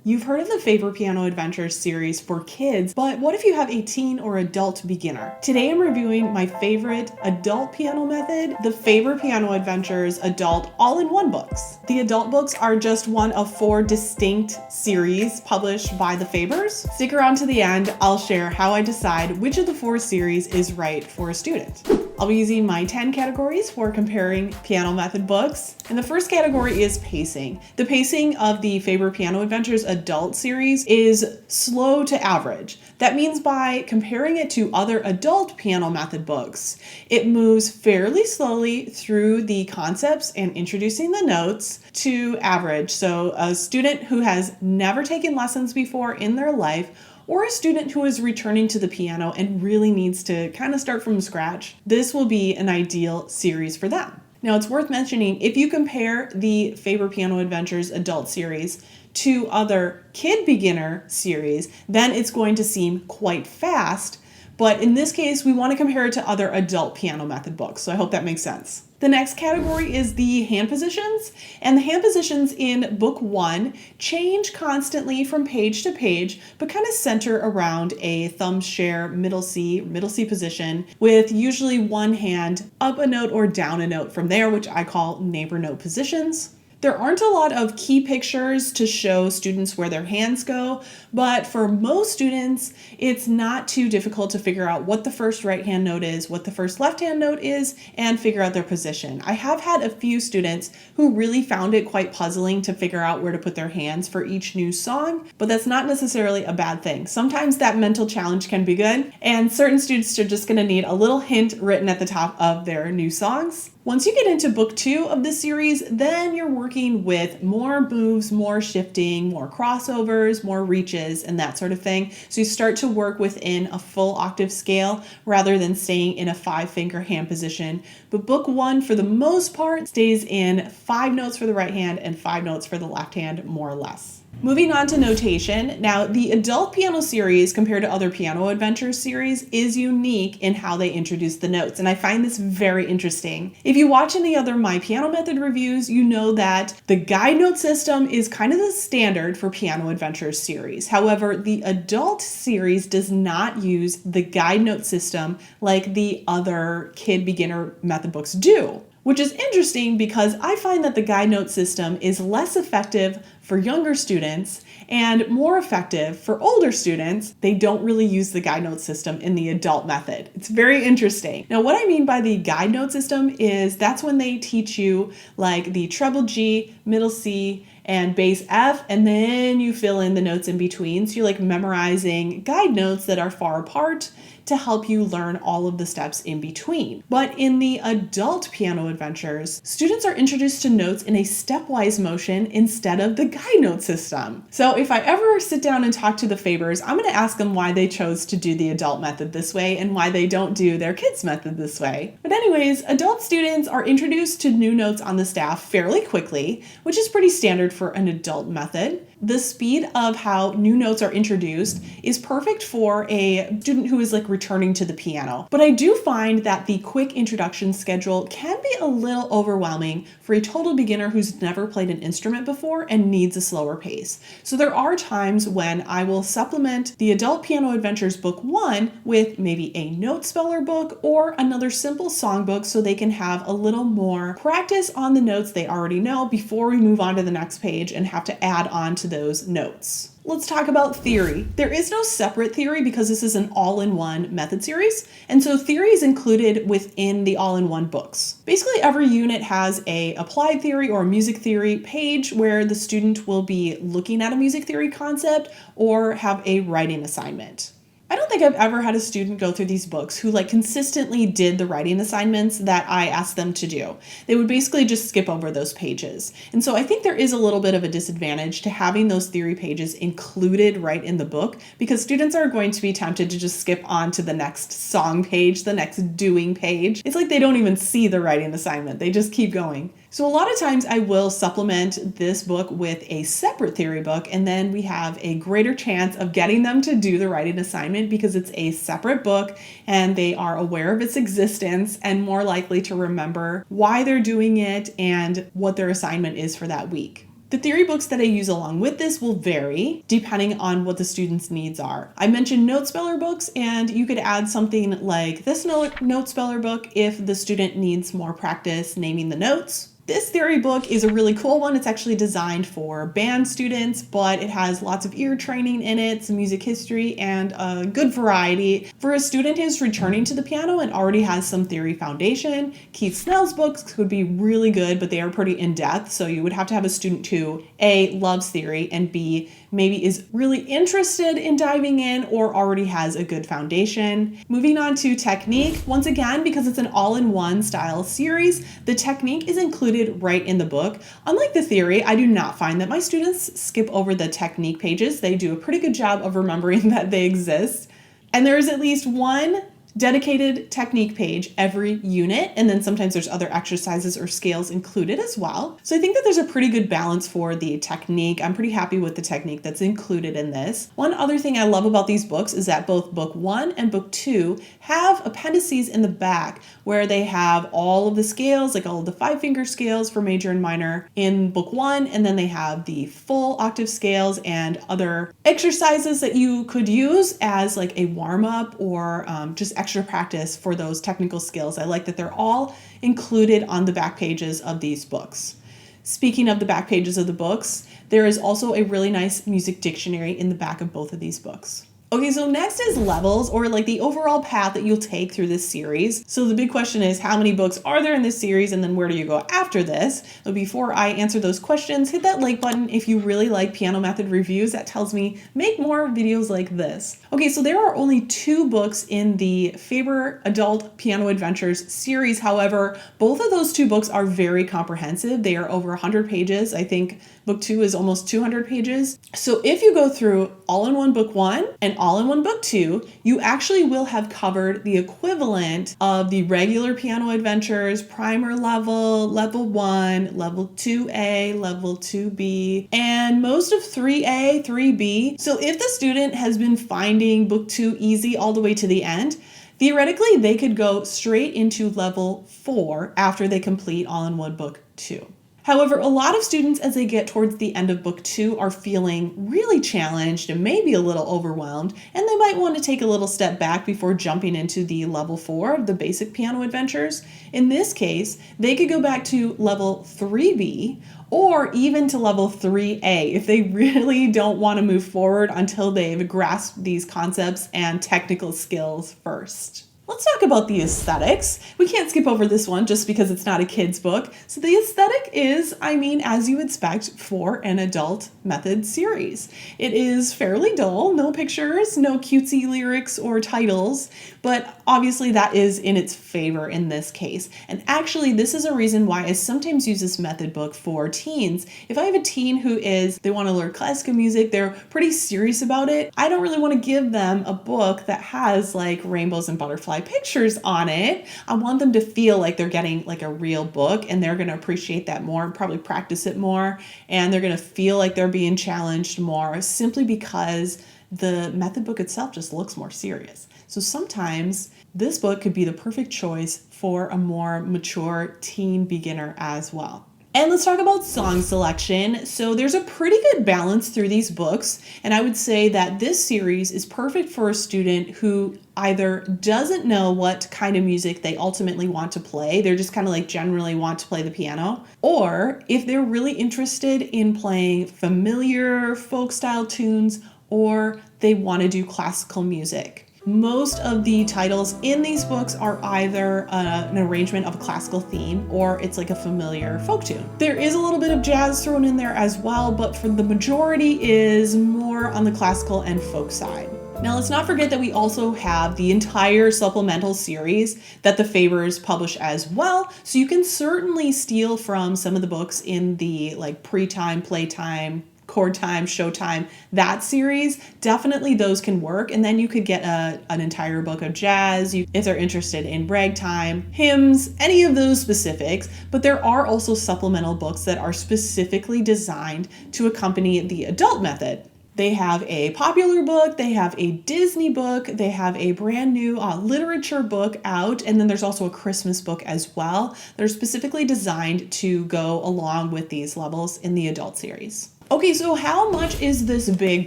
You've heard of the Faber Piano Adventures series for kids, but what if you have a teen or adult beginner? Today I'm reviewing my favorite adult piano method, the Faber Piano Adventures Adult All-in-One books. The adult books are just one of 4 distinct series published by the Fabers. Stick around to the end, I'll share how I decide which of the 4 series is right for a student. I'll be using my 10 categories for comparing piano method books. And the first category is pacing. The pacing of the Faber Piano Adventures Adult series is slow to average. That means by comparing it to other adult piano method books, it moves fairly slowly through the concepts and introducing the notes to average. So a student who has never taken lessons before in their life, or a student who is returning to the piano and really needs to kind of start from scratch, this will be an ideal series for them. Now, it's worth mentioning, if you compare the Faber Piano Adventures Adult series to other kid beginner series, then it's going to seem quite fast. But in this case, we want to compare it to other adult piano method books. So I hope that makes sense. The next category is the hand positions, and the hand positions in book 1 change constantly from page to page, but kind of center around a thumb share middle C position with usually one hand up a note or down a note from there, which I call neighbor note positions. There aren't a lot of key pictures to show students where their hands go, but for most students, it's not too difficult to figure out what the first right hand note is, what the first left hand note is, and figure out their position. I have had a few students who really found it quite puzzling to figure out where to put their hands for each new song, but that's not necessarily a bad thing. Sometimes that mental challenge can be good, and certain students are just going to need a little hint written at the top of their new songs. Once you get into book 2 of the series, then you're working with more moves, more shifting, more crossovers, more reaches, and that sort of thing. So you start to work within a full octave scale rather than staying in a 5-finger hand position. But book 1, for the most part, stays in 5 notes for the right hand and 5 notes for the left hand, more or less. Moving on to notation. Now, the adult piano series compared to other piano adventures series is unique in how they introduce the notes, and I find this very interesting. If you watch any other My Piano Method reviews, you know that the guide note system is kind of the standard for piano adventures series. However, the adult series does not use the guide note system like the other kid beginner method books do. Which is interesting because I find that the guide note system is less effective for younger students and more effective for older students. They don't really use the guide note system in the adult method. It's very interesting. Now, what I mean by the guide note system is that's when they teach you like the treble G, middle C, and bass F, and then you fill in the notes in between. So you're like memorizing guide notes that are far apart to help you learn all of the steps in between. But in the adult piano adventures, students are introduced to notes in a stepwise motion instead of the guide note system. So if I ever sit down and talk to the Fabers, I'm going to ask them why they chose to do the adult method this way and why they don't do their kids method this way. But anyways, adult students are introduced to new notes on the staff fairly quickly, which is pretty standard for an adult method. The speed of how new notes are introduced is perfect for a student who is like returning to the piano. But I do find that the quick introduction schedule can be a little overwhelming for a total beginner who's never played an instrument before and needs a slower pace. So there are times when I will supplement the Adult Piano Adventures Book 1 with maybe a note speller book or another simple songbook so they can have a little more practice on the notes they already know before we move on to the next page and have to add on to those notes. Let's talk about theory. There is no separate theory because this is an all-in-one method series, and so theory is included within the all-in-one books. Basically, every unit has a applied theory or music theory page where the student will be looking at a music theory concept or have a writing assignment. I don't think I've ever had a student go through these books who like consistently did the writing assignments that I asked them to do. They would basically just skip over those pages. And so I think there is a little bit of a disadvantage to having those theory pages included right in the book because students are going to be tempted to just skip on to the next song page, the next doing page. It's like they don't even see the writing assignment. They just keep going. So a lot of times I will supplement this book with a separate theory book, and then we have a greater chance of getting them to do the writing assignment because it's a separate book and they are aware of its existence and more likely to remember why they're doing it and what their assignment is for that week. The theory books that I use along with this will vary depending on what the student's needs are. I mentioned note speller books, and you could add something like this note speller book if the student needs more practice naming the notes. This theory book is a really cool one. It's actually designed for band students, but it has lots of ear training in it, some music history, and a good variety. For a student who's returning to the piano and already has some theory foundation, Keith Snell's books could be really good, but they are pretty in-depth, so you would have to have a student who A, loves theory, and B, maybe is really interested in diving in or already has a good foundation. Moving on to technique. Once again, because it's an all-in-one style series, the technique is included right in the book. Unlike the theory, I do not find that my students skip over the technique pages. They do a pretty good job of remembering that they exist. And there is at least one dedicated technique page every unit, and then sometimes there's other exercises or scales included as well. So I think that there's a pretty good balance for the technique. I'm pretty happy with the technique that's included in this. One other thing I love about these books is that both book 1 and book 2 have appendices in the back where they have all of the scales, like all of the 5-finger scales for major and minor in book 1, and then they have the full octave scales and other exercises that you could use as like a warm-up or just extra practice for those technical skills. I like that they're all included on the back pages of these books. Speaking of the back pages of the books, there is also a really nice music dictionary in the back of both of these books. Okay, so next is levels, or like the overall path that you'll take through this series. So the big question is, how many books are there in this series, and then where do you go after this? But before I answer those questions, hit that like button if you really like piano method reviews. That tells me make more videos like this. Okay, so there are only 2 books in the Faber Adult Piano Adventures series. However, both of those 2 books are very comprehensive. They are over 100 pages. I think book 2 is almost 200 pages. So if you go through all-in-one book 1 and all-in-one book 2, you actually will have covered the equivalent of the regular piano adventures, primer level, level 1, level 2A, level 2B, and most of 3A, 3B. So if the student has been finding book 2 easy all the way to the end, theoretically they could go straight into level 4 after they complete all-in-one book 2. However, a lot of students, as they get towards the end of book 2, are feeling really challenged and maybe a little overwhelmed, and they might want to take a little step back before jumping into the level 4 of the basic piano adventures. In this case, they could go back to level 3B or even to level 3A if they really don't want to move forward until they've grasped these concepts and technical skills first. Let's talk about the aesthetics. We can't skip over this one just because it's not a kid's book. So the aesthetic is, as you expect for an adult method series. It is fairly dull, no pictures, no cutesy lyrics or titles, but obviously that is in its favor in this case. And actually, this is a reason why I sometimes use this method book for teens. If I have a teen they want to learn classical music, they're pretty serious about it, I don't really want to give them a book that has like rainbows and butterflies pictures on it. I want them to feel like they're getting like a real book, and they're going to appreciate that more and probably practice it more, and they're going to feel like they're being challenged more simply because the method book itself just looks more serious. So sometimes this book could be the perfect choice for a more mature teen beginner as well. And let's talk about song selection. So there's a pretty good balance through these books, and I would say that this series is perfect for a student who either doesn't know what kind of music they ultimately want to play, they're just kind of like generally want to play the piano, or if they're really interested in playing familiar folk style tunes, or they want to do classical music. Most of the titles in these books are either an arrangement of a classical theme or it's like a familiar folk tune. There is a little bit of jazz thrown in there as well, but for the majority is more on the classical and folk side. Now let's not forget that we also have the entire supplemental series that the Fabers publish as well, so you can certainly steal from some of the books in the like pre-time, playtime, chord time, showtime, that series. Definitely those can work, and then you could get an entire book of jazz if they're interested in ragtime, hymns, any of those specifics. But there are also supplemental books that are specifically designed to accompany the adult method. They have a popular book, they have a Disney book, they have a brand new literature book out, and then there's also a Christmas book as well. They're specifically designed to go along with these levels in the adult series. Okay, so how much is this big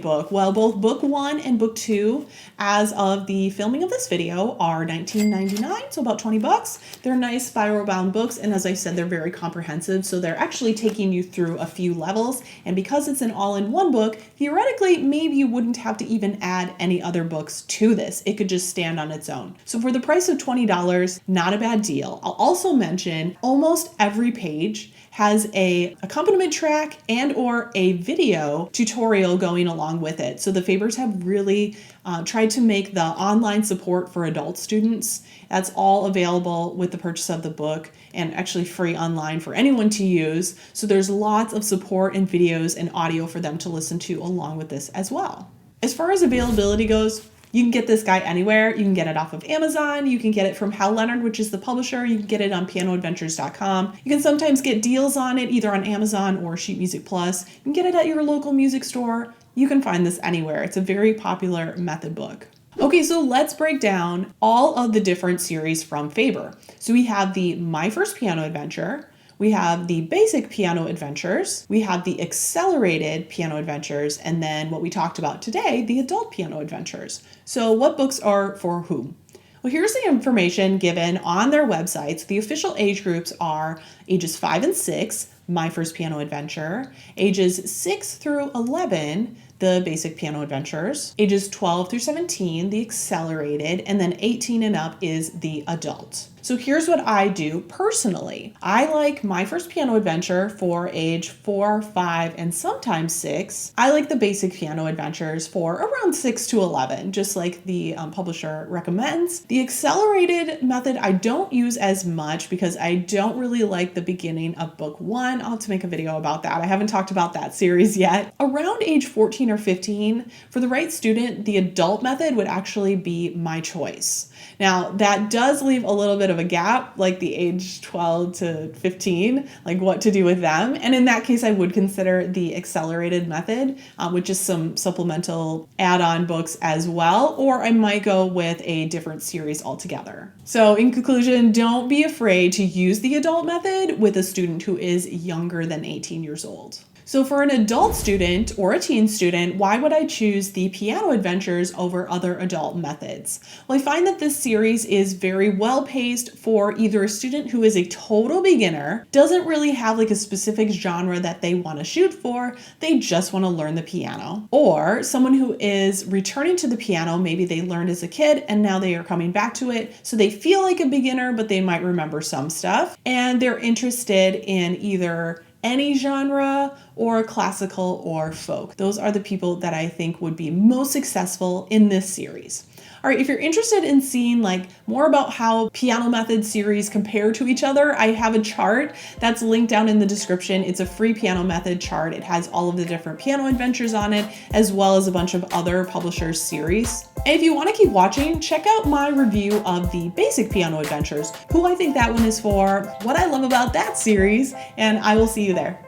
book? Well, both book 1 and book 2, as of the filming of this video, are $19.99, so about 20 bucks. They're nice spiral bound books, and as I said, they're very comprehensive, so they're actually taking you through a few levels, and because it's an all-in-one book, theoretically, maybe you wouldn't have to even add any other books to this. It could just stand on its own. So for the price of $20, not a bad deal. I'll also mention almost every page has a accompaniment track and or a video tutorial going along with it. So the Fabers have really tried to make the online support for adult students. That's all available with the purchase of the book and actually free online for anyone to use. So there's lots of support and videos and audio for them to listen to along with this as well. As far as availability goes, you can get this guy anywhere. You can get it off of Amazon. You can get it from Hal Leonard, which is the publisher. You can get it on pianoadventures.com. You can sometimes get deals on it either on Amazon or Sheet Music Plus. You can get it at your local music store. You can find this anywhere. It's a very popular method book. Okay, so let's break down all of the different series from Faber. So we have the My First Piano Adventure, we have the Basic Piano Adventures, we have the Accelerated Piano Adventures, and then what we talked about today, the Adult Piano Adventures. So what books are for whom? Well, here's the information given on their websites. The official age groups are ages 5 and 6, My First Piano Adventure, ages 6 through 11, the Basic Piano Adventures, ages 12 through 17, the Accelerated, and then 18 and up is the Adult. So here's what I do personally. I like My First Piano Adventure for age 4, 5, and sometimes 6. I like the Basic Piano Adventures for around 6 to 11, just like the publisher recommends. The Accelerated method I don't use as much because I don't really like the beginning of book 1. I'll have to make a video about that. I haven't talked about that series yet. Around age 14 or 15, for the right student, the adult method would actually be my choice. Now, that does leave a little bit of a gap, like the age 12 to 15, like what to do with them. And in that case, I would consider the Accelerated method, which is some supplemental add-on books as well, or I might go with a different series altogether. So in conclusion, don't be afraid to use the adult method with a student who is younger than 18 years old. So for an adult student or a teen student, why would I choose the Piano Adventures over other adult methods? Well, I find that this series is very well paced for either a student who is a total beginner, doesn't really have like a specific genre that they want to shoot for, they just want to learn the piano, or someone who is returning to the piano, maybe they learned as a kid and now they are coming back to it, so they feel like a beginner, but they might remember some stuff, and they're interested in either any genre or classical or folk. Those are the people that I think would be most successful in this series. All right, if you're interested in seeing like more about how piano method series compare to each other, I have a chart that's linked down in the description. It's a free piano method chart. It has all of the different piano adventures on it, as well as a bunch of other publishers' series. And if you want to keep watching, check out my review of the Basic Piano Adventures, who I think that one is for, what I love about that series, and I will see you there.